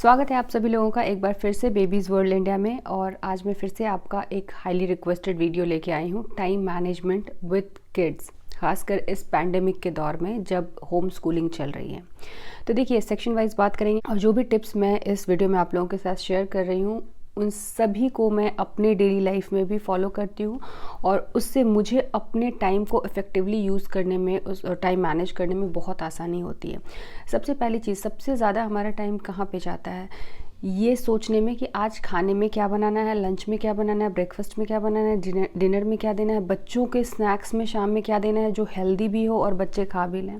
स्वागत है आप सभी लोगों का एक बार फिर से बेबीज़ वर्ल्ड इंडिया में। और आज मैं फिर से आपका एक हाईली रिक्वेस्टेड वीडियो लेके आई हूँ, टाइम मैनेजमेंट विद किड्स, खासकर इस पैंडेमिक के दौर में जब होम स्कूलिंग चल रही है। तो देखिए, सेक्शन वाइज बात करेंगे और जो भी टिप्स मैं इस वीडियो में आप लोगों के साथ शेयर कर रही हूँ उन सभी को मैं अपने डेली लाइफ में भी फॉलो करती हूँ और उससे मुझे अपने टाइम को इफ़ेक्टिवली यूज़ करने में, उस टाइम मैनेज करने में बहुत आसानी होती है। सबसे पहली चीज़, सबसे ज़्यादा हमारा टाइम कहाँ पे जाता है, ये सोचने में कि आज खाने में क्या बनाना है, लंच में क्या बनाना है, ब्रेकफास्ट में क्या बनाना है, डिनर में क्या देना है, बच्चों के स्नैक्स में शाम में क्या देना है जो हेल्दी भी हो और बच्चे खा भी लें।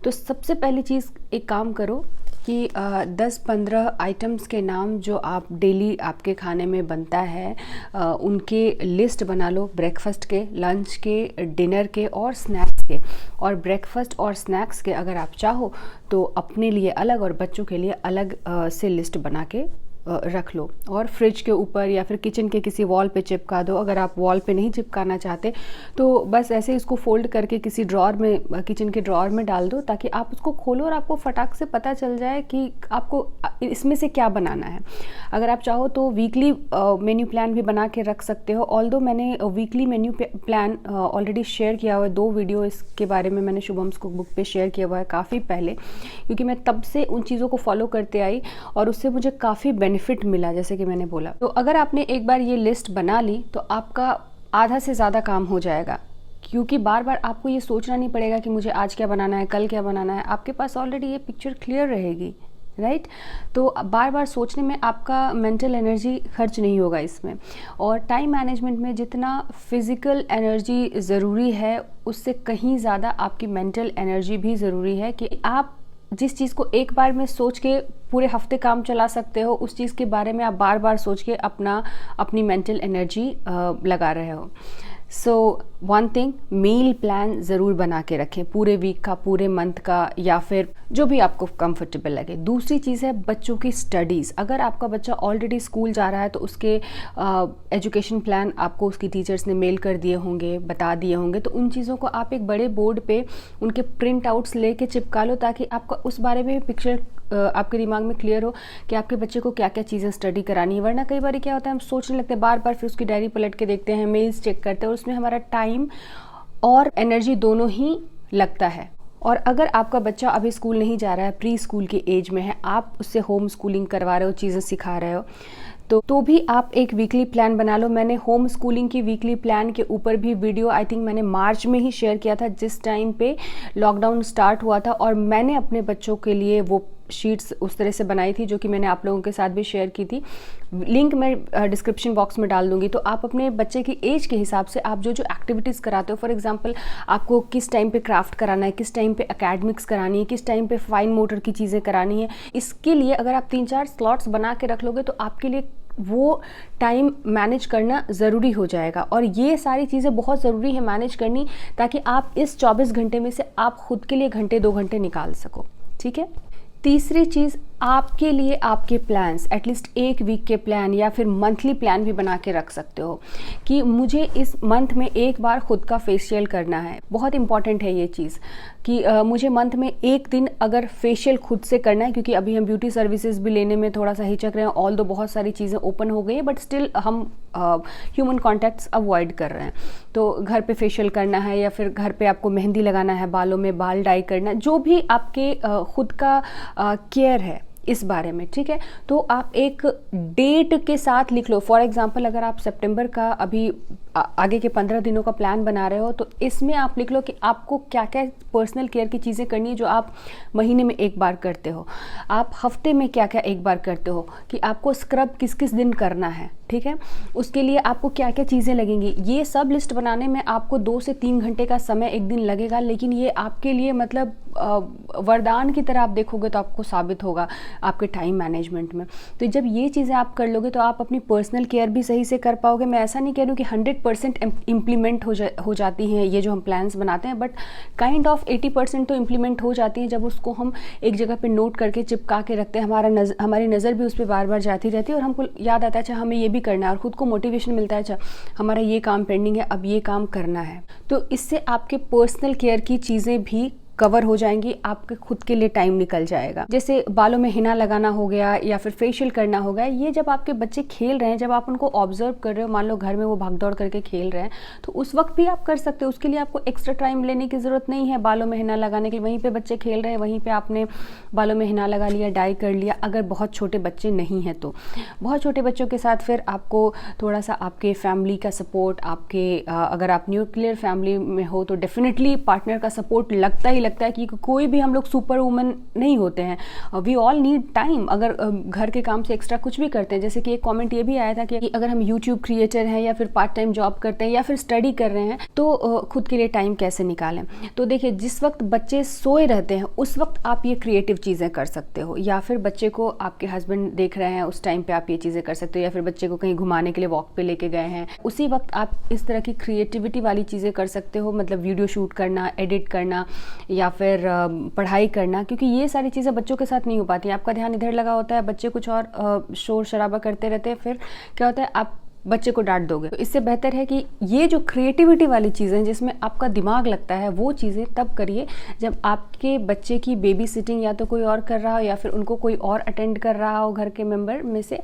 तो सबसे पहली चीज़, एक काम करो कि 10-15 आइटम्स के नाम जो आप डेली आपके खाने में बनता है उनके लिस्ट बना लो, ब्रेकफास्ट के, लंच के, डिनर के और स्नैक्स के। और ब्रेकफास्ट और स्नैक्स के अगर आप चाहो तो अपने लिए अलग और बच्चों के लिए अलग से लिस्ट बना के रख लो और फ्रिज के ऊपर या फिर किचन के किसी वॉल पे चिपका दो। अगर आप वॉल पे नहीं चिपकाना चाहते तो बस ऐसे इसको फोल्ड करके किसी ड्रॉर में, किचन के ड्रॉर में डाल दो, ताकि आप उसको खोलो और आपको फटाक से पता चल जाए कि आपको इसमें से क्या बनाना है। अगर आप चाहो तो वीकली मेन्यू प्लान भी बना के रख सकते हो। ऑल्दो मैंने weekly menu plan already share किया हुआ है, 2 वीडियो इसके बारे में मैंने शुभम्स कुक बुक पे शेयर किया हुआ है काफ़ी पहले, क्योंकि मैं तब से उन चीज़ों को फॉलो करते आई और उससे मुझे काफ़ी बेनिफिट मिला, जैसे कि मैंने बोला। तो अगर आपने एक बार ये लिस्ट बना ली तो आपका आधा से ज़्यादा काम हो जाएगा, क्योंकि बार बार आपको ये सोचना नहीं पड़ेगा कि मुझे आज क्या बनाना है, कल क्या बनाना है। आपके पास ऑलरेडी ये पिक्चर क्लियर रहेगी, राइट? तो बार बार सोचने में आपका मेंटल एनर्जी खर्च नहीं होगा इसमें। और टाइम मैनेजमेंट में जितना फिज़िकल एनर्जी ज़रूरी है उससे कहीं ज़्यादा आपकी मेंटल एनर्जी भी ज़रूरी है, कि आप जिस चीज़ को एक बार में सोच के पूरे हफ्ते काम चला सकते हो, उस चीज़ के बारे में आप बार बार सोच के अपनी मेंटल एनर्जी लगा रहे हो। So one thing, meal plan ज़रूर बना के रखें, पूरे वीक का, पूरे मंथ का, या फिर जो भी आपको कंफर्टेबल लगे। दूसरी चीज़ है बच्चों की स्टडीज़। अगर आपका बच्चा ऑलरेडी स्कूल जा रहा है तो उसके एजुकेशन प्लान आपको उसकी टीचर्स ने मेल कर दिए होंगे, बता दिए होंगे, तो उन चीज़ों को आप एक बड़े बोर्ड पे उनके प्रिंट आउट्स लेके चिपका लो, ताकि आपका उस बारे में पिक्चर आपके दिमाग में क्लियर हो कि आपके बच्चे को क्या क्या चीज़ें स्टडी करानी है। वरना कई बार क्या होता है, हम सोचने लगते हैं बार बार, फिर उसकी डायरी पलट के देखते हैं, मेल्स चेक करते हैं और उसमें हमारा टाइम और एनर्जी दोनों ही लगता है। और अगर आपका बच्चा अभी स्कूल नहीं जा रहा है, प्री स्कूल की एज में है, आप उससे होम स्कूलिंग करवा रहे हो, चीज़ें सिखा रहे हो, तो भी आप एक वीकली प्लान बना लो। मैंने होम स्कूलिंग की वीकली प्लान के ऊपर भी वीडियो आई थिंक मैंने मार्च में ही शेयर किया था, जिस टाइम पे लॉकडाउन स्टार्ट हुआ था, और मैंने अपने बच्चों के लिए वो शीट्स उस तरह से बनाई थी जो कि मैंने आप लोगों के साथ भी शेयर की थी। लिंक मैं डिस्क्रिप्शन बॉक्स में डाल दूंगी। तो आप अपने बच्चे की एज के हिसाब से आप जो जो एक्टिविटीज़ कराते हो, फॉर एग्जांपल आपको किस टाइम पे क्राफ्ट कराना है, किस टाइम पे एकेडमिक्स करानी है, किस टाइम पे फाइन मोटर की चीज़ें करानी है, इसके लिए अगर आप 3-4 स्लॉट्स बना के रख लोगे तो आपके लिए वो टाइम मैनेज करना ज़रूरी हो जाएगा। और ये सारी चीज़ें बहुत ज़रूरी है मैनेज करनी, ताकि आप इस 24 घंटे में से आप खुद के लिए घंटे 2 घंटे निकाल सको, ठीक है? तीसरी चीज़, आपके लिए आपके प्लान्स, एटलीस्ट एक वीक के प्लान या फिर मंथली प्लान भी बना के रख सकते हो कि मुझे इस मंथ में एक बार खुद का फेशियल करना है। बहुत इंपॉर्टेंट है ये चीज़ कि मुझे मंथ में एक दिन अगर फेशियल खुद से करना है, क्योंकि अभी हम ब्यूटी सर्विसेज भी लेने में थोड़ा सा हिचक रहे हैं, ऑल्दो बहुत सारी चीज़ें ओपन हो गई है, बट स्टिल हम ह्यूमन कॉन्टैक्ट्स अवॉइड कर रहे हैं। तो घर पे फेशियल करना है या फिर घर पे आपको मेहंदी लगाना है, बालों में बाल डाई करना है, जो भी आपके खुद का केयर है इस बारे में, ठीक है? तो आप एक डेट के साथ लिख लो। फॉर एग्जांपल, अगर आप सितंबर का अभी आगे के 15 दिनों का प्लान बना रहे हो तो इसमें आप लिख लो कि आपको क्या क्या पर्सनल केयर की चीज़ें करनी है जो आप महीने में एक बार करते हो, आप हफ्ते में क्या क्या एक बार करते हो, कि आपको स्क्रब किस किस दिन करना है, ठीक है? उसके लिए आपको क्या क्या चीज़ें लगेंगी। ये सब लिस्ट बनाने में आपको 2 से 3 घंटे का समय एक दिन लगेगा, लेकिन ये आपके लिए मतलब वरदान की तरह आप देखोगे तो आपको साबित होगा आपके टाइम मैनेजमेंट में। तो जब ये चीज़ें आप कर लोगे तो आप अपनी पर्सनल केयर भी सही से कर पाओगे। मैं ऐसा नहीं कह रही हूँ कि 100% इम्प्लीमेंट हो जाती हैं ये जो हम प्लान्स बनाते हैं, बट काइंड ऑफ 80% तो इम्प्लीमेंट हो जाती हैं जब उसको हम एक जगह पे नोट करके चिपका के रखते हैं। हमारी नज़र भी उस पर बार बार जाती रहती है और हमको याद आता है अच्छा हमें ये भी करना है, और खुद को मोटिवेशन मिलता है अच्छा हमारा ये काम पेंडिंग है, अब ये काम करना है। तो इससे आपके पर्सनल केयर की चीज़ें भी कवर हो जाएंगी, आपके खुद के लिए टाइम निकल जाएगा। जैसे बालों में हिना लगाना हो गया या फिर फेशियल करना हो गया, ये जब आपके बच्चे खेल रहे हैं, जब आप उनको ऑब्जर्व कर रहे हो, मान लो घर में वो भागदौड़ करके खेल रहे हैं, तो उस वक्त भी आप कर सकते हो। उसके लिए आपको एक्स्ट्रा टाइम लेने की ज़रूरत नहीं है बालों में हिना लगाने के लिए। वहीं पे बच्चे खेल रहे हैं, वहीं पे आपने बालों में हिना लगा लिया, डाई कर लिया। अगर बहुत छोटे बच्चे नहीं हैं तो बहुत छोटे बच्चों के साथ फिर आपको थोड़ा सा आपके फैमिली का सपोर्ट, आपके अगर आप न्यूक्लियर फैमिली में हो तो डेफिनेटली पार्टनर का सपोर्ट लगता ही लगता है, कि कोई भी हम लोग सुपर वुमन नहीं होते हैं। We all need time. अगर घर के काम से एक्स्ट्रा कुछ भी करते हैं, जैसे कि एक कमेंट ये भी आया था कि अगर हम यूट्यूब क्रिएटर हैं या फिर पार्ट टाइम जॉब करते हैं या फिर स्टडी कर रहे हैं तो खुद के लिए टाइम कैसे निकालें। तो देखिए, जिस वक्त बच्चे सोए रहते हैं उस वक्त आप ये क्रिएटिव चीज़ें कर सकते हो, या फिर बच्चे को आपके हस्बैंड देख रहे हैं उस टाइम पे आप ये चीज़ें कर सकते हो, या फिर बच्चे को कहीं घुमाने के लिए वॉक पे लेके गए हैं, उसी वक्त आप इस तरह की क्रिएटिविटी वाली चीज़ें कर सकते हो। मतलब वीडियो शूट करना, एडिट करना या फिर पढ़ाई करना, क्योंकि ये सारी चीज़ें बच्चों के साथ नहीं हो पाती। आपका ध्यान इधर लगा होता है, बच्चे कुछ और शोर शराबा करते रहते हैं, फिर क्या होता है आप बच्चे को डांट दोगे। तो इससे बेहतर है कि ये जो क्रिएटिविटी वाली चीज़ें जिसमें आपका दिमाग लगता है, वो चीज़ें तब करिए जब आपके बच्चे की बेबी सिटिंग या तो कोई और कर रहा हो या फिर उनको कोई और अटेंड कर रहा हो घर के मेंबर में से,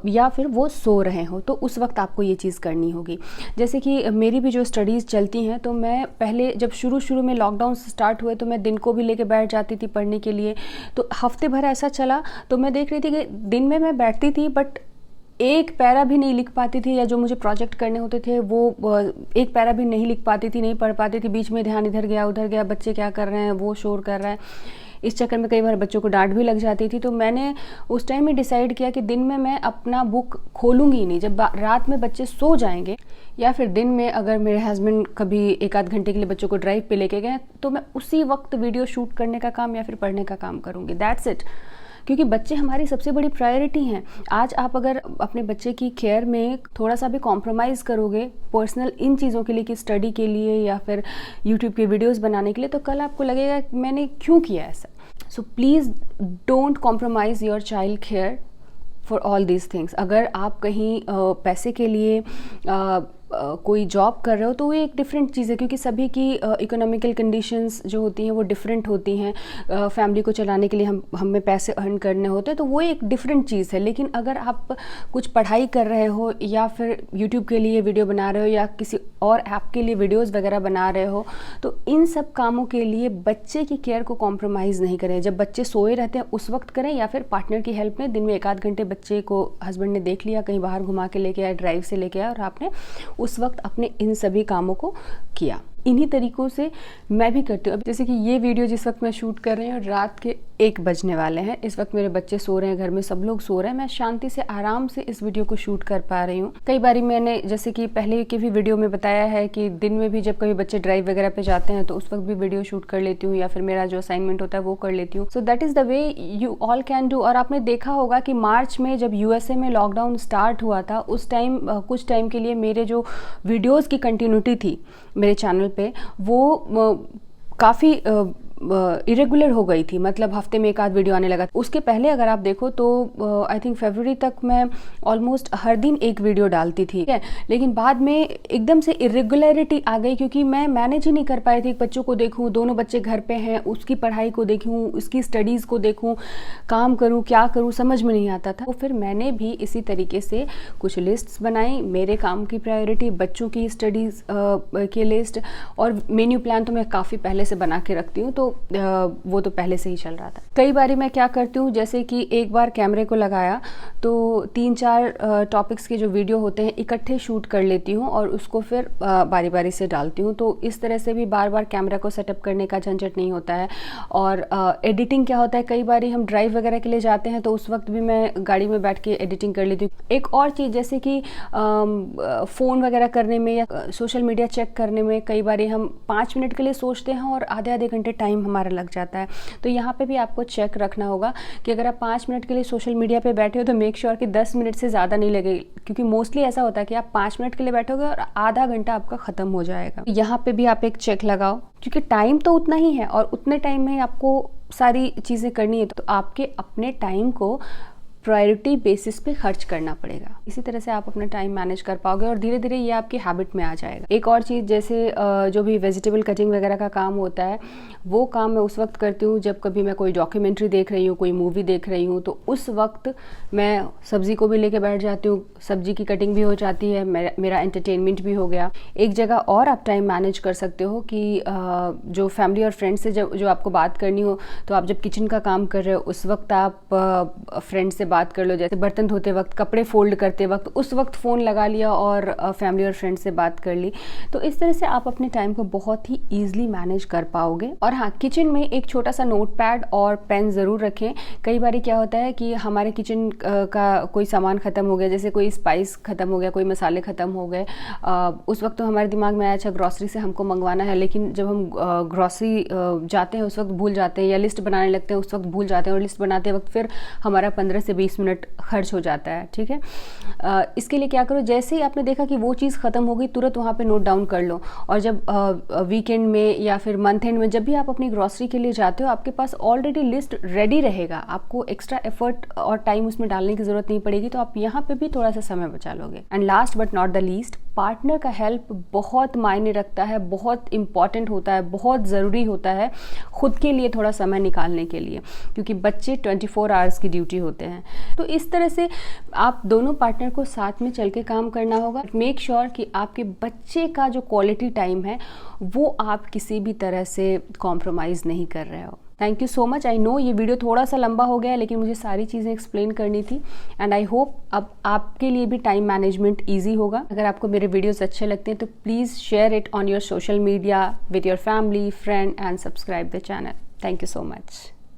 या फिर वो सो रहे हो, तो उस वक्त आपको ये चीज़ करनी होगी। जैसे कि मेरी भी जो स्टडीज़ चलती हैं, तो मैं पहले जब शुरू में लॉकडाउन स्टार्ट हुए तो मैं दिन को भी लेके बैठ जाती थी पढ़ने के लिए। तो हफ्ते भर ऐसा चला, तो मैं देख रही थी कि दिन में मैं बैठती थी बट एक पैरा भी नहीं लिख पाती थी, या जो मुझे प्रोजेक्ट करने होते थे वो एक पैरा भी नहीं लिख पाती थी, नहीं पढ़ पाती थी। बीच में ध्यान इधर गया उधर गया, बच्चे क्या कर रहे हैं, वो शोर कर रहा है, इस चक्कर में कई बार बच्चों को डांट भी लग जाती थी। तो मैंने उस टाइम ही डिसाइड किया कि दिन में मैं अपना बुक खोलूँगी ही नहीं। जब रात में बच्चे सो जाएंगे या फिर दिन में अगर मेरे हस्बैंड कभी एक आध घंटे के लिए बच्चों को ड्राइव पे लेके गए, तो मैं उसी वक्त वीडियो शूट करने का काम या फिर पढ़ने का काम करूँगी। That's it. क्योंकि बच्चे हमारी सबसे बड़ी प्रायोरिटी हैं। आज आप अगर अपने बच्चे की केयर में थोड़ा सा भी कॉम्प्रोमाइज़ करोगे पर्सनल इन चीज़ों के लिए, कि स्टडी के लिए या फिर यूट्यूब के वीडियोस बनाने के लिए, तो कल आपको लगेगा कि मैंने क्यों किया ऐसा। So please don't compromise your child care for all these things. अगर आप कहीं पैसे के लिए कोई जॉब कर रहे हो तो वो एक डिफरेंट चीज़ है, क्योंकि सभी की इकोनॉमिकल कंडीशंस जो होती हैं वो डिफरेंट होती हैं। फैमिली को चलाने के लिए हमें पैसे अर्न करने होते हैं, तो वो एक डिफरेंट चीज़ है। लेकिन अगर आप कुछ पढ़ाई कर रहे हो या फिर यूट्यूब के लिए वीडियो बना रहे हो या किसी और ऐप के लिए वीडियोज़ वगैरह बना रहे हो, तो इन सब कामों के लिए बच्चे की केयर को कॉम्प्रोमाइज़ नहीं करें। जब बच्चे सोए रहते हैं उस वक्त करें, या फिर पार्टनर की हेल्प में दिन में एक आध घंटे बच्चे को हस्बैंड ने देख लिया, कहीं बाहर घुमा के लेके आया, ड्राइव से लेके आया, और आपने उस वक्त अपने इन सभी कामों को किया। इन्हीं तरीकों से मैं भी करती हूँ। अब जैसे कि ये वीडियो जिस वक्त मैं शूट कर रही हूँ रात के 1 बजने वाले हैं, इस वक्त मेरे बच्चे सो रहे हैं, घर में सब लोग सो रहे हैं, मैं शांति से आराम से इस वीडियो को शूट कर पा रही हूँ। कई बारी मैंने जैसे कि पहले की भी वीडियो में बताया है कि दिन में भी जब कभी बच्चे ड्राइव वगैरह पे जाते हैं तो उस वक्त भी वीडियो शूट कर लेती हूँ, या फिर मेरा जो असाइनमेंट होता है वो कर लेती हूँ। So that is the way you all can do. और आपने देखा होगा कि मार्च में जब यूएसए में लॉकडाउन स्टार्ट हुआ था, उस टाइम कुछ टाइम के लिए मेरे जो वीडियोज़ की कंटिन्यूटी थी मेरे चैनल पे, वो काफ़ी इरेगुलर हो गई थी। मतलब हफ्ते में एक आध वीडियो आने लगा। उसके पहले अगर आप देखो तो आई थिंक फरवरी तक मैं ऑलमोस्ट हर दिन एक वीडियो डालती थी, ठीक है। लेकिन बाद में एकदम से इरेगुलरिटी आ गई, क्योंकि मैं मैनेज ही नहीं कर पाई थी। बच्चों को देखूँ, दोनों बच्चे घर पे हैं, उसकी पढ़ाई को देखूँ, उसकी स्टडीज़ को देखूँ, काम करूँ, क्या करूँ, समझ में नहीं आता था। तो फिर मैंने भी इसी तरीके से कुछ लिस्ट्स बनाई, मेरे काम की प्रायोरिटी, बच्चों की स्टडीज़ की लिस्ट, और मेन्यू प्लान तो मैं काफ़ी पहले से बना के रखती हूँ, तो वो तो पहले से ही चल रहा था। कई बारी मैं क्या करती हूँ, जैसे कि एक बार कैमरे को लगाया तो 3-4 टॉपिक्स के जो वीडियो होते हैं इकट्ठे शूट कर लेती हूँ और उसको फिर बारी बारी से डालती हूँ। तो इस तरह से भी बार बार कैमरा को सेटअप करने का झंझट नहीं होता है। और एडिटिंग क्या होता है, कई बारी हम ड्राइव वगैरह के लिए जाते हैं तो उस वक्त भी मैं गाड़ी में बैठ के एडिटिंग कर लेती हूँ। एक और चीज़, जैसे कि फ़ोन वगैरह करने में या सोशल मीडिया चेक करने में कई बारी हम 5 मिनट के लिए सोचते हैं और आधे घंटे टाइम हमारा लग जाता है। तो यहाँ पे भी आपको चेक रखना होगा कि अगर आप 5 मिनट के लिए सोशल मीडिया पे बैठे हो तो मेक श्योर कि 10 मिनट से ज़्यादा नहीं लगे, क्योंकि मोस्टली ऐसा होता है कि आप 5 मिनट के लिए बैठोगे और आधा घंटा आपका ख़त्म हो जाएगा। यहाँ पे भी आप एक चेक लगाओ, क्योंकि टाइम तो उतना ही है और उतने टाइम में आपको सारी चीज़ें करनी है। तो आपके अपने टाइम को प्रायोरिटी बेसिस पे खर्च करना पड़ेगा। इसी तरह से आप अपना टाइम मैनेज कर पाओगे और धीरे धीरे ये आपकी हैबिट में आ जाएगा। एक और चीज़, जैसे जो भी वेजिटेबल कटिंग वगैरह का काम होता है, वो काम मैं उस वक्त करती हूँ जब कभी मैं कोई डॉक्यूमेंट्री देख रही हूँ, कोई मूवी देख रही हूँ, तो उस वक्त मैं सब्ज़ी को भी लेके बैठ जाती हूँ, सब्ज़ी की कटिंग भी हो जाती है, मेरा एंटरटेनमेंट भी हो गया। एक जगह और आप टाइम मैनेज कर सकते हो कि जो फैमिली और फ्रेंड्स से जो आपको बात करनी हो, तो आप जब किचन का काम कर रहे हो उस वक्त आप फ्रेंड से बात कर लो। जैसे बर्तन धोते वक्त, कपड़े फोल्ड करते वक्त, उस वक्त फ़ोन लगा लिया और फैमिली और फ्रेंड से बात कर ली। तो इस तरह से आप अपने टाइम को बहुत ही ईजिली मैनेज कर पाओगे। और हाँ, किचन में एक छोटा सा नोटपैड और पेन ज़रूर रखें। कई बार क्या होता है कि हमारे किचन का कोई सामान ख़त्म हो गया, जैसे कोई स्पाइस ख़त्म हो गया, कोई मसाले ख़त्म हो गए, उस वक्त तो हमारे दिमाग में आया अच्छा ग्रॉसरी से हमको मंगवाना है, लेकिन जब हम ग्रॉसरी जाते हैं उस वक्त भूल जाते हैं, या लिस्ट बनाने लगते हैं उस वक्त भूल जाते हैं, और लिस्ट बनाते वक्त फिर हमारा 15 से 20 मिनट खर्च हो जाता है। ठीक है, इसके लिए क्या करो, जैसे ही आपने देखा कि वो चीज़ ख़त्म हो गई, तुरंत वहाँ पे नोट डाउन कर लो। और जब वीकेंड में या फिर मंथ एंड में जब भी आप अपनी ग्रॉसरी के लिए जाते हो, आपके पास ऑलरेडी लिस्ट रेडी रहेगा, आपको एक्स्ट्रा एफर्ट और टाइम उसमें डालने की ज़रूरत नहीं पड़ेगी, तो आप यहाँ पे भी थोड़ा सा समय बचा लोगे। And last but not the least, partner का हेल्प बहुत मायने रखता है, बहुत इंपॉर्टेंट होता है, बहुत ज़रूरी होता है खुद के लिए थोड़ा समय निकालने के लिए, क्योंकि बच्चे 24 आवर्स की ड्यूटी होते हैं। तो इस तरह से आप दोनों पार्टनर को साथ में चल के काम करना होगा। मेक श्योर कि आपके बच्चे का जो क्वालिटी टाइम है वो आप किसी भी तरह से कॉम्प्रोमाइज़ नहीं कर रहे हो। Thank you so much. I know ये वीडियो थोड़ा सा लंबा हो गया, लेकिन मुझे सारी चीज़ें एक्सप्लेन करनी थी, एंड आई होप अब आपके लिए भी टाइम मैनेजमेंट ईजी होगा। अगर आपको मेरे वीडियोस अच्छे लगते हैं तो please share it on your social media with your family, friend, and subscribe the channel. Thank you so much.